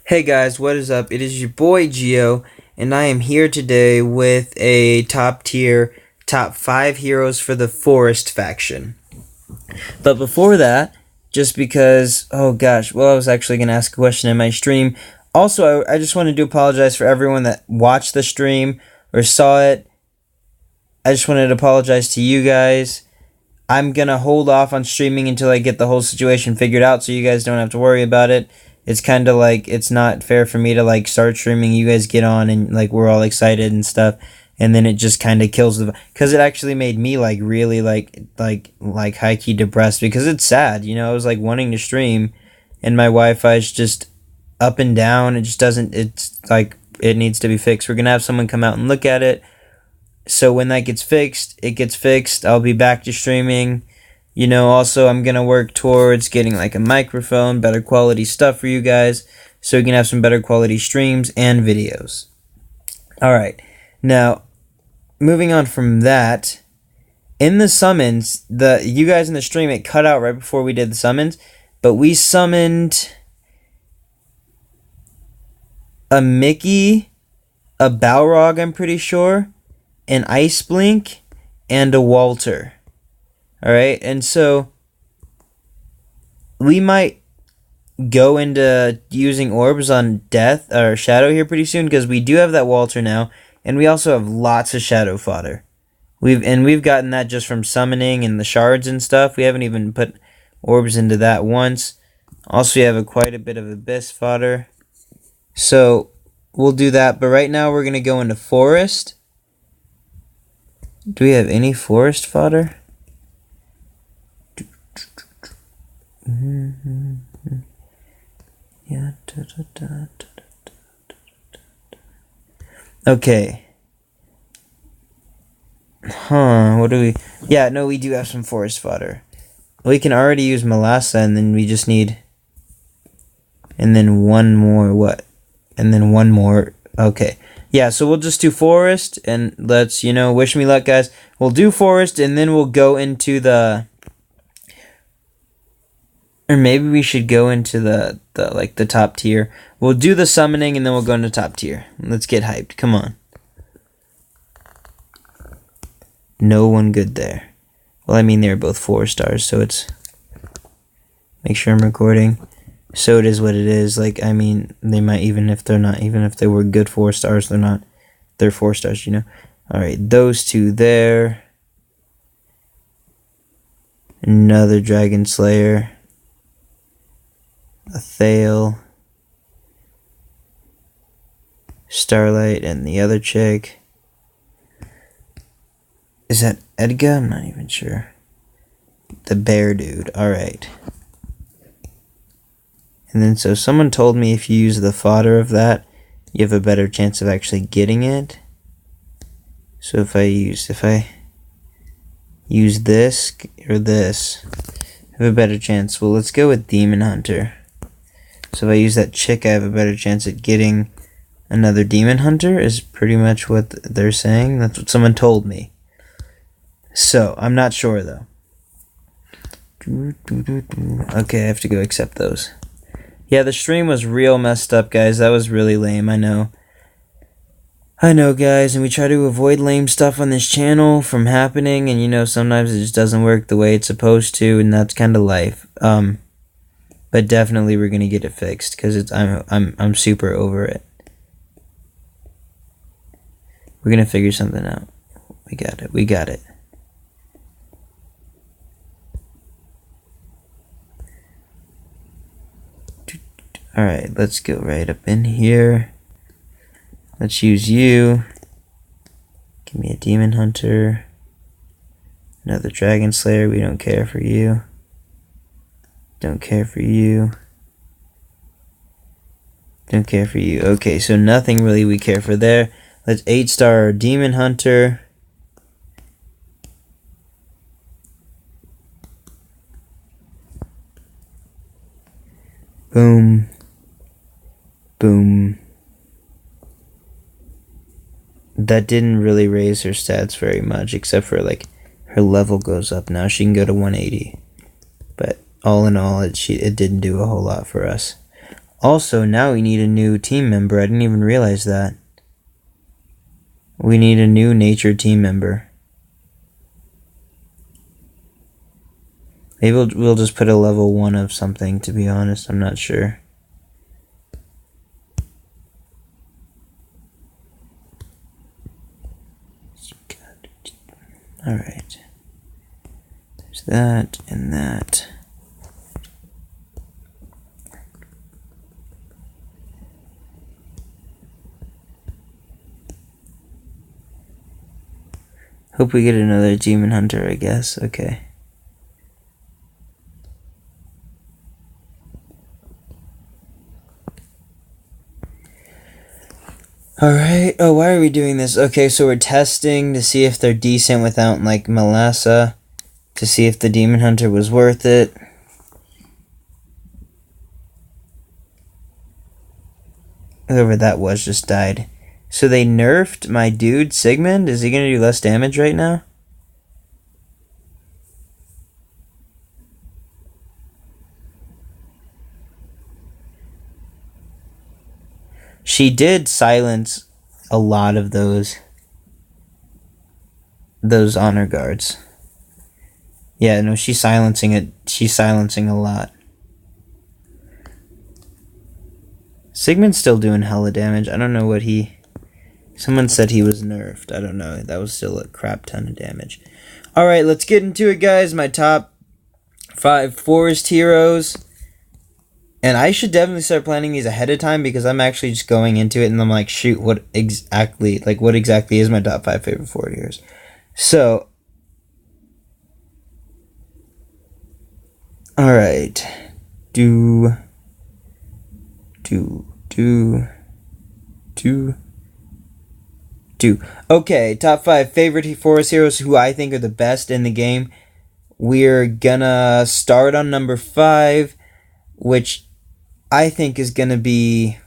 Hey guys, what is up? It is your boy Gio, and I am here today with a top 5 heroes for the Forest faction. But before that, just because, oh gosh, well, I was actually going to ask a question in my stream. Also, I just wanted to apologize for everyone that watched the stream or saw it. I just wanted to apologize to you guys. I'm going to hold off on streaming until I get the whole situation figured out so you guys don't have to worry about it. It's kind of like, it's not fair for me to like start streaming, you guys get on and like we're all excited and stuff, and then it just kind of kills the, because it actually made me like really like high-key depressed, because it's sad, you know. I was like wanting to stream and my Wi-Fi is just up and down. It just doesn't, it's like it needs to be fixed. We're gonna have someone come out and look at it, so when that gets fixed, it gets fixed. I'll be back to streaming. You know, also I'm going to work towards getting like a microphone, better quality stuff for you guys, so we can have some better quality streams and videos. Alright, now, moving on from that, in the summons, you guys in the stream, it cut out right before we did the summons, but we summoned a Mickey, a Balrog, I'm pretty sure, an Ice Blink, and a Walter. Alright, and so we might go into using orbs on Death or Shadow here pretty soon, because we do have that Walter now, and we also have lots of Shadow fodder. We've gotten that just from summoning and the shards and stuff. We haven't even put orbs into that once. Also, we have quite a bit of Abyss fodder. So we'll do that, but right now we're gonna go into Forest. Do we have any Forest fodder? Yeah. Okay. What do we... Yeah, no, we do have some forest fodder. We can already use Milazzo, and then we just need... And then one more, what? And then one more... Okay. Yeah, so we'll just do forest, and let's, you know, wish me luck, guys. We'll do forest, and then we'll go into the... Or maybe we should go into the top tier. We'll do the summoning and then we'll go into top tier. Let's get hyped. Come on. No one good there. Well, I mean, they're both 4 stars, so it's... Make sure I'm recording. So it is what it is. Like, I mean, they might, even if they were good 4 stars, they're not. They're 4 stars, you know. Alright, those two there. Another Dragon Slayer. A Thale, Starlight, and the other chick. Is that Edgar? I'm not even sure. The bear dude. Alright. And then, so someone told me if you use the fodder of that, you have a better chance of actually getting it. So if I use this or this, I have a better chance. Well, let's go with Demon Hunter. So if I use that chick, I have a better chance at getting another Demon Hunter, is pretty much what they're saying. That's what someone told me. So, I'm not sure, though. Okay, I have to go accept those. Yeah, the stream was real messed up, guys. That was really lame, I know. I know, guys, and we try to avoid lame stuff on this channel from happening, and you know, sometimes it just doesn't work the way it's supposed to, and that's kind of life. But definitely we're gonna get it fixed, because I'm super over it. We're gonna figure something out. We got it. Alright, let's go right up in here. Let's use you. Give me a Demon Hunter. Another Dragon Slayer, we don't care for you. Don't care for you. Don't care for you. Okay, so nothing really we care for there. Let's 8-star Demon Hunter. Boom. Boom. That didn't really raise her stats very much, except for like her level goes up now. She can go to 180. But all in all, it didn't do a whole lot for us. Also, now we need a new team member. I didn't even realize that. We need a new nature team member. Maybe we'll just put a level 1 of something, to be honest. I'm not sure. Alright. There's that and that. Hope we get another demon hunter, I guess. Okay. Alright. Oh, why are we doing this? Okay, so we're testing to see if they're decent without, like, Milazzo. To see if the demon hunter was worth it. Whoever that was just died. So they nerfed my dude, Sigmund? Is he gonna do less damage right now? She did silence a lot of those honor guards. Yeah, no, she's silencing it. She's silencing a lot. Sigmund's still doing hella damage. I don't know what he... Someone said he was nerfed. I don't know. That was still a crap ton of damage. Alright, let's get into it, guys. My top 5 forest heroes. And I should definitely start planning these ahead of time because I'm actually just going into it and I'm like, shoot, what exactly is my top 5 favorite forest heroes? So, alright. Okay, top 5 favorite forest heroes who I think are the best in the game. We're gonna start on number 5, which I think is gonna be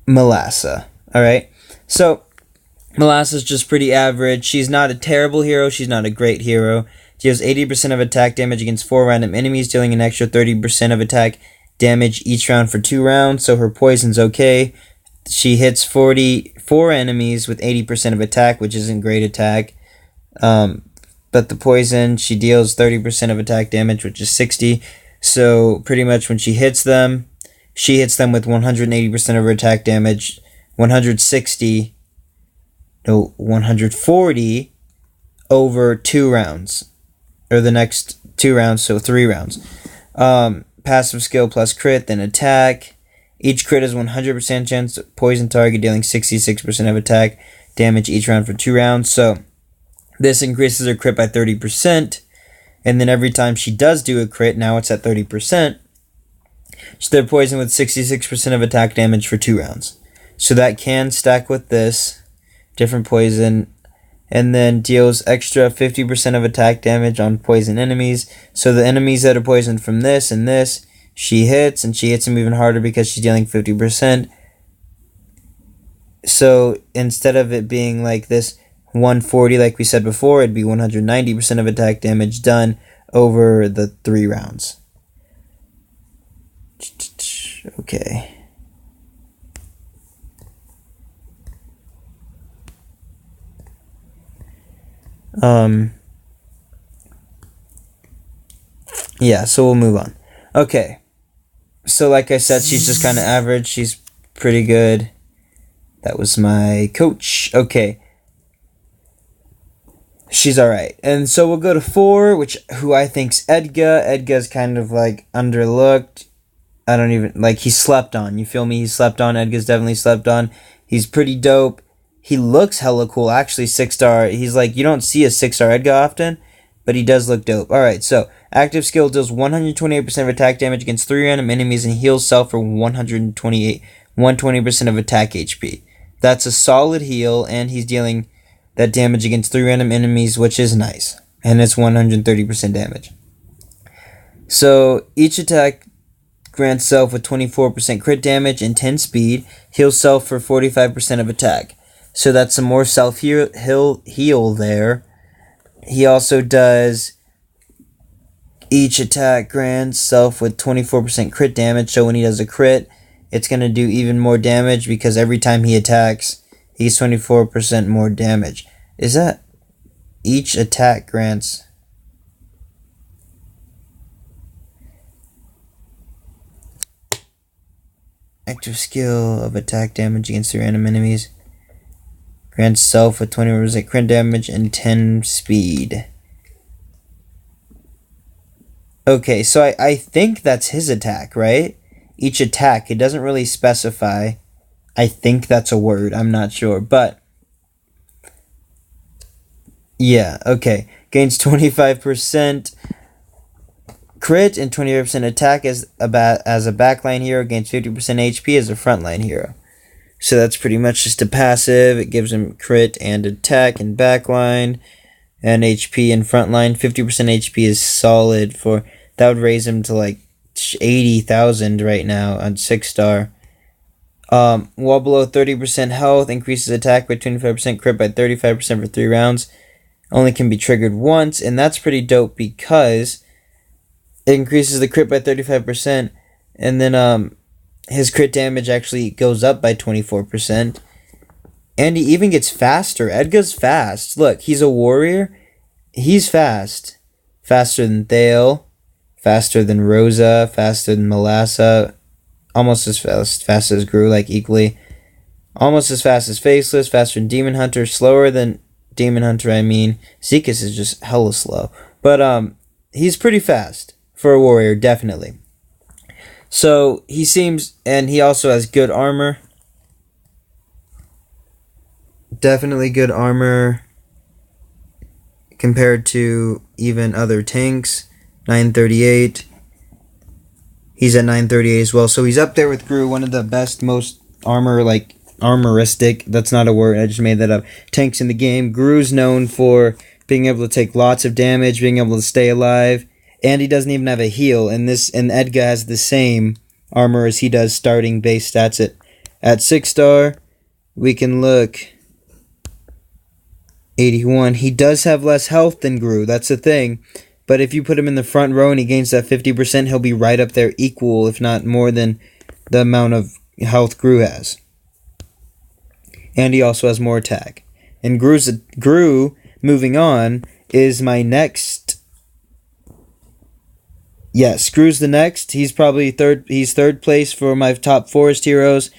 Milazzo. Alright? So, Milazzo's just pretty average. She's not a terrible hero, she's not a great hero. She has 80% of attack damage against 4 random enemies, dealing an extra 30% of attack damage each round for 2 rounds, so her poison's okay. She hits 44 enemies with 80% of attack, which isn't great attack. But the poison, she deals 30% of attack damage, which is 60. So pretty much when she hits them with 180% of her attack damage, 140 over 2 rounds. Or the next 2 rounds, so 3 rounds. Passive skill plus crit, then attack. Each crit is 100% chance to poison target, dealing 66% of attack damage each round for 2 rounds. So this increases her crit by 30%. And then every time she does do a crit, now it's at 30%. They're poisoned with 66% of attack damage for 2 rounds. So that can stack with this. Different poison. And then deals extra 50% of attack damage on poison enemies. So the enemies that are poisoned from this and this, she hits, and she hits them even harder because she's dealing 50%. So instead of it being like this 140 like we said before, it'd be 190% of attack damage done over the 3 rounds. Okay. Yeah, so we'll move on. Okay. So like I said, she's just kind of average. She's pretty good. That was my coach. Okay. She's alright. And so we'll go to 4, who I think's Edgar. Edgar's kind of like underlooked. I don't even, like, he's slept on. You feel me? He's slept on. Edgar's definitely slept on. He's pretty dope. He looks hella cool. Actually, 6-star. He's like, you don't see a 6-star Edgar often, but he does look dope. Alright, so active skill deals 128% of attack damage against 3 random enemies and heals self for 120% of attack HP. That's a solid heal, and he's dealing that damage against 3 random enemies, which is nice. And it's 130% damage. So each attack grants self with 24% crit damage and 10 speed. Heals self for 45% of attack. So that's some more self-heal there. He also does Each attack grants self with 24% crit damage, so when he does a crit, it's going to do even more damage because every time he attacks, he's 24% more damage. Is that each attack grants... Active skill of attack damage against the random enemies. Grants self with 20% crit damage and 10 speed. Okay, so I think that's his attack, right? Each attack, it doesn't really specify. I think that's a word, I'm not sure, but... Yeah, okay. Gains 25% crit and 25% attack as a backline hero. Gains 50% HP as a frontline hero. So that's pretty much just a passive. It gives him crit and attack and backline and HP and frontline. 50% HP is solid for... That would raise him to like 80,000 right now on 6-star. While below 30% health, increases attack by 25%, crit by 35% for 3 rounds. Only can be triggered once, and that's pretty dope because it increases the crit by 35%, and then his crit damage actually goes up by 24%. And he even gets faster. Edgar's fast. Look, he's a warrior. He's fast. Faster than Thale. Faster than Rosa, faster than Milazzo, almost as fast as Gru, like equally. Almost as fast as Faceless, faster than Demon Hunter, slower than Demon Hunter, I mean. Zekas is just hella slow. But he's pretty fast for a warrior, definitely. So he seems, and he also has good armor. Definitely good armor compared to even other tanks. 938. He's at 938 as well. So he's up there with Gru, one of the best, most armoristic. That's not a word. I just made that up. Tanks in the game. Gru's known for being able to take lots of damage, being able to stay alive, and he doesn't even have a heal. And Edgar has the same armor as he does, starting base stats at 6-star. We can look. 81. He does have less health than Gru. That's the thing. But if you put him in the front row and he gains that 50%, he'll be right up there equal, if not more than the amount of health Gru has. And he also has more attack. And Gru, moving on, is my next... Yes, Gru's the next. He's probably third place for my top forest heroes.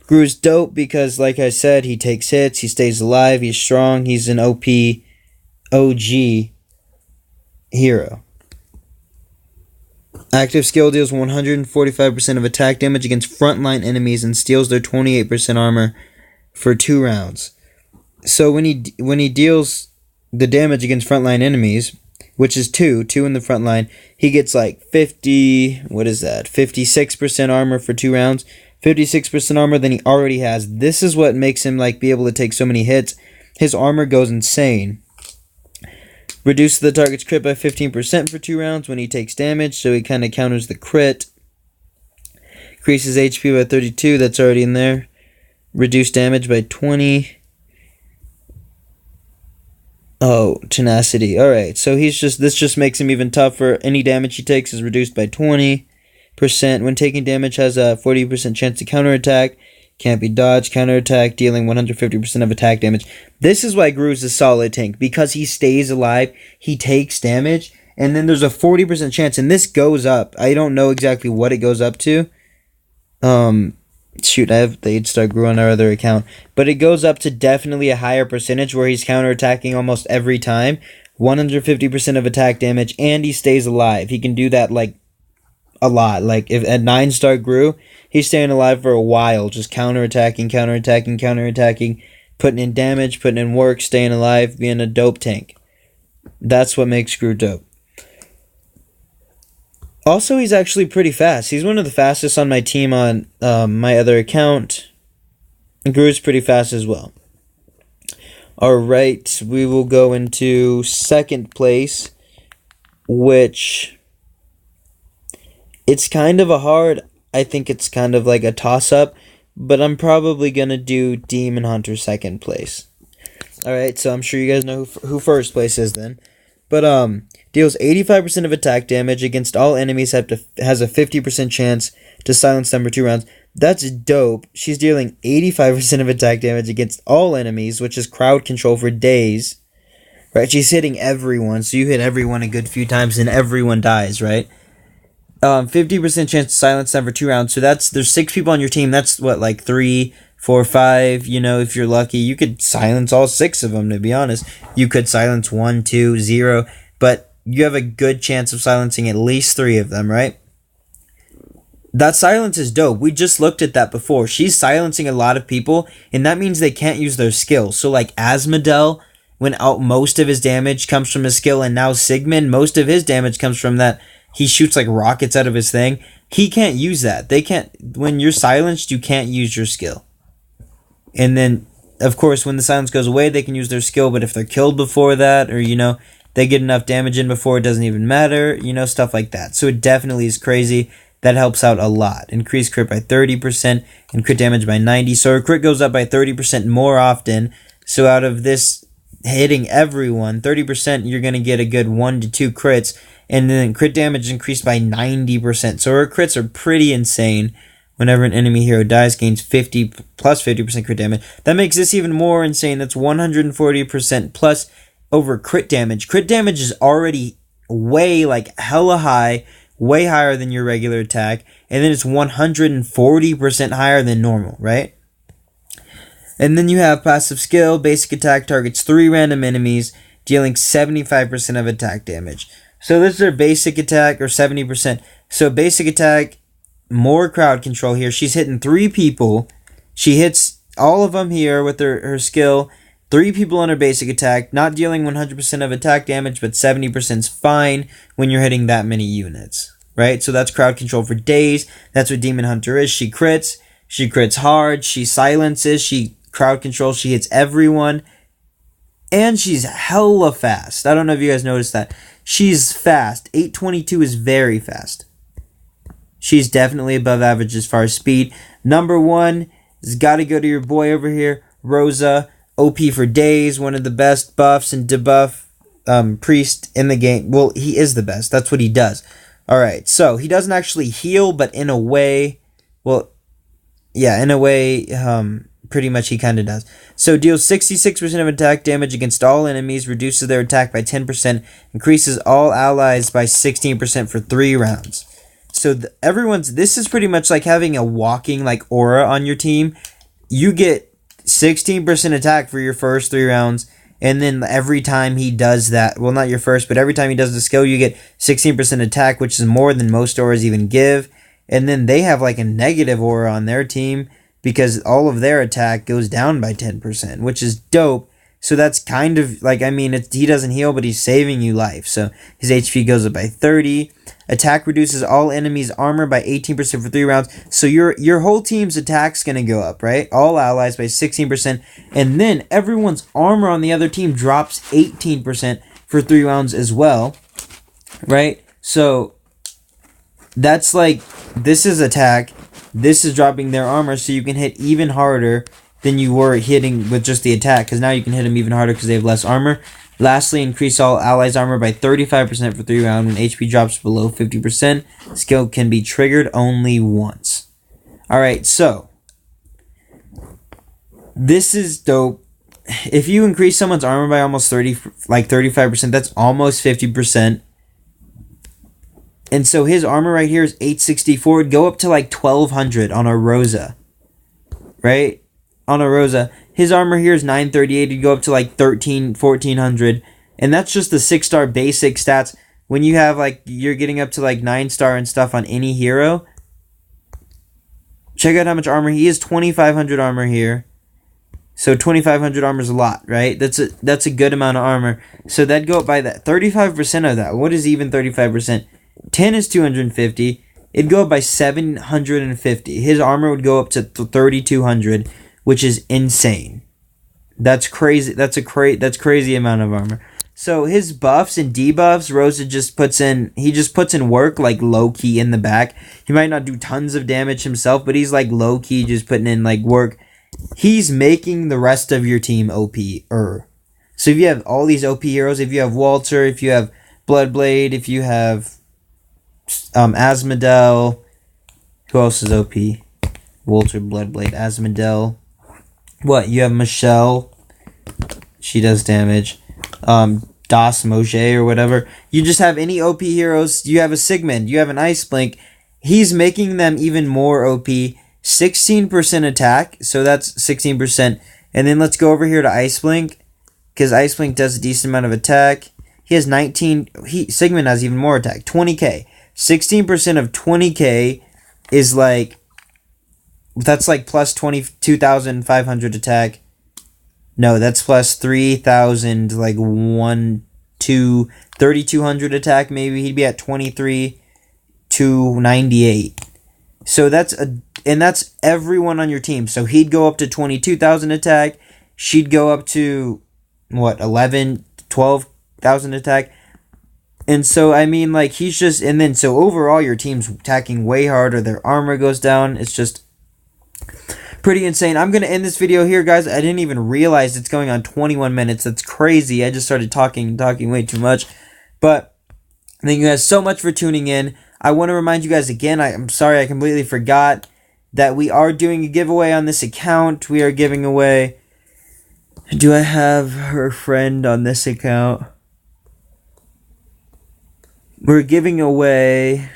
Gru's dope because, like I said, he takes hits, he stays alive, he's strong, he's an OG hero. Active skill deals 145% of attack damage against frontline enemies and steals their 28% armor for 2 rounds. So when he deals the damage against frontline enemies, which is 2 in the front line, he gets like 56% armor for 2 rounds. 56% armor than he already has. This is what makes him like be able to take so many hits. His armor goes insane. Reduces the target's crit by 15% for 2 rounds when he takes damage, so he kind of counters the crit. Increases HP by 32, that's already in there. Reduced damage by 20. Oh, tenacity. Alright, so this just makes him even tougher. Any damage he takes is reduced by 20%. When taking damage, has a 40% chance to counterattack. Can't be dodged, counterattack, dealing 150% of attack damage. This is why Gru's a solid tank, because he stays alive, he takes damage, and then there's a 40% chance, and this goes up. I don't know exactly what it goes up to. Shoot, I have the 8-star Gru on our other account. But it goes up to definitely a higher percentage where he's counterattacking almost every time. 150% of attack damage, and he stays alive. He can do that, like, a lot. Like, if at 9-star Gru, he's staying alive for a while, just counterattacking, putting in damage, putting in work, staying alive, being a dope tank. That's what makes Gru dope. Also, he's actually pretty fast. He's one of the fastest on my team on my other account. Gru's pretty fast as well. Alright, we will go into second place, which... It's kind of I think it's kind of like a toss-up, but I'm probably going to do Demon Hunter second place. Alright, so I'm sure you guys know who first place is then. But deals 85% of attack damage against all enemies. Has a 50% chance to silence them for 2 rounds. That's dope. She's dealing 85% of attack damage against all enemies, which is crowd control for days. Right? She's hitting everyone, so you hit everyone a good few times and everyone dies, right? 50% chance to silence them for 2 rounds. So there's 6 people on your team. That's what, like 3, 4, 5, if you're lucky. You could silence all 6 of them, to be honest. You could silence 1, 2, 0, but you have a good chance of silencing at least 3 of them, right? That silence is dope. We just looked at that before. She's silencing a lot of people, and that means they can't use their skills. So like Asmodel, when most of his damage comes from his skill, and now Sigmund, most of his damage comes from that. He shoots like rockets out of his thing. He can't use that. They can't. When you're silenced, you can't use your skill. And then, of course, when the silence goes away, they can use their skill. But if they're killed before that, or, they get enough damage in before, it doesn't even matter. Stuff like that. So it definitely is crazy. That helps out a lot. Increase crit by 30% and crit damage by 90%. So her crit goes up by 30% more often. So out of this hitting everyone, 30%, you're going to get a good 1 to 2 crits. And then crit damage increased by 90%. So her crits are pretty insane. Whenever an enemy hero dies, gains 50% crit damage. That makes this even more insane. That's 140% plus over crit damage. Crit damage is already hella high, way higher than your regular attack. And then it's 140% higher than normal, right? And then you have passive skill. Basic attack targets 3 random enemies, dealing 75% of attack damage. So this is her basic attack, or 70%. So basic attack, more crowd control here. She's hitting 3 people. She hits all of them here with her skill. 3 people on her basic attack, not dealing 100% of attack damage, but 70% is fine when you're hitting that many units, right? So that's crowd control for days. That's what Demon Hunter is. She crits hard, she silences, she crowd controls, she hits everyone, and she's hella fast. I don't know if you guys noticed that. She's fast. 822 is very fast. She's definitely above average as far as speed. Number 1 has got to go to your boy over here, Rosa. OP for days, one of the best buffs and debuff priest in the game. Well, he is the best. That's what he does. Alright, so he doesn't actually heal, but in a way, pretty much he kind of does. So deals 66% of attack damage against all enemies, reduces their attack by 10%, increases all allies by 16% for 3 rounds. So this is pretty much like having a walking aura on your team. You get 16% attack for your first 3 rounds, and then every time he does that, well, not your first, but every time he does the skill, you get 16% attack, which is more than most auras even give. And then they have a negative aura on their team because all of their attack goes down by 10%, which is dope. So that's kind of he doesn't heal, but he's saving you life. So his HP goes up by 30. Attack reduces all enemies' armor by 18% for 3 rounds. So your whole team's attack's going to go up, right? All allies by 16%. And then everyone's armor on the other team drops 18% for 3 rounds as well, right? So that's this is attack. This is dropping their armor, so you can hit even harder than you were hitting with just the attack, because now you can hit them even harder because they have less armor. Lastly, increase all allies' armor by 35% for 3 rounds when HP drops below 50%. Skill can be triggered only once. Alright, so this is dope. If you increase someone's armor by almost 35%, that's almost 50%. And so his armor right here is 864. It'd go up to 1200 on a Rosa. Right? On a Rosa. His armor here is 938. It'd go up to 1400. And that's just the 6-star basic stats. When you have you're getting up to 9-star and stuff on any hero. Check out how much armor he is. 2500 armor here. So 2500 armor is a lot, right? That's a good amount of armor. So that'd go up by that 35% of that. What is even 35%? 10 is 250. It'd go up by 750. His armor would go up to 3200, which is insane. That's crazy. That's crazy amount of armor. So his buffs and debuffs, Rosa just puts in work low key in the back. He might not do tons of damage himself, but he's low key just putting in work. He's making the rest of your team OP-er. So if you have all these OP heroes, if you have Walter, if you have Bloodblade, if you have Asmodel, who else is OP? Walter, Bloodblade, Asmodel. What? You have Michelle. She does damage. Das Moje or whatever. You just have any OP heroes. You have a Sigmund. You have an Ice Blink. He's making them even more OP. 16% attack. So that's 16%. And then let's go over here to Ice Blink. Because Ice Blink does a decent amount of attack. He has 19. Sigmund has even more attack. 20k. 16% of 20k is like... That's like plus 22,500 attack. No, that's plus 3,000, like 3,200 attack maybe. He'd be at 23,298. So that's everyone on your team. So he'd go up to 22,000 attack. She'd go up to, what, 12,000 attack. And so, I mean, like, he's just, and then, so overall your team's attacking way harder. Their armor goes down. It's just pretty insane. I'm going to end this video here, guys. I didn't even realize it's going on 21 minutes. That's crazy. I just started talking way too much. But thank you guys so much for tuning in. I want to remind you guys again, I'm sorry I completely forgot that we are doing a giveaway on this account. We are giving away... Do I have her friend on this account? We're giving away...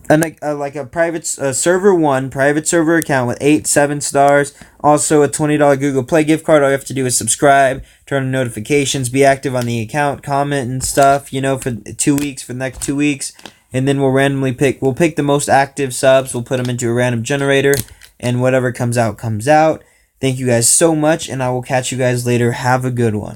like a private server 1 private server account with 7 stars, also a $20 Google Play gift card. All you have to do is subscribe, turn on notifications, be active on the account, comment and stuff, you know, for 2 weeks, for the next 2 weeks, and then we'll pick the most active subs, we'll put them into a random generator, and whatever comes out comes out. Thank you guys so much, and I will catch you guys later. Have a good one.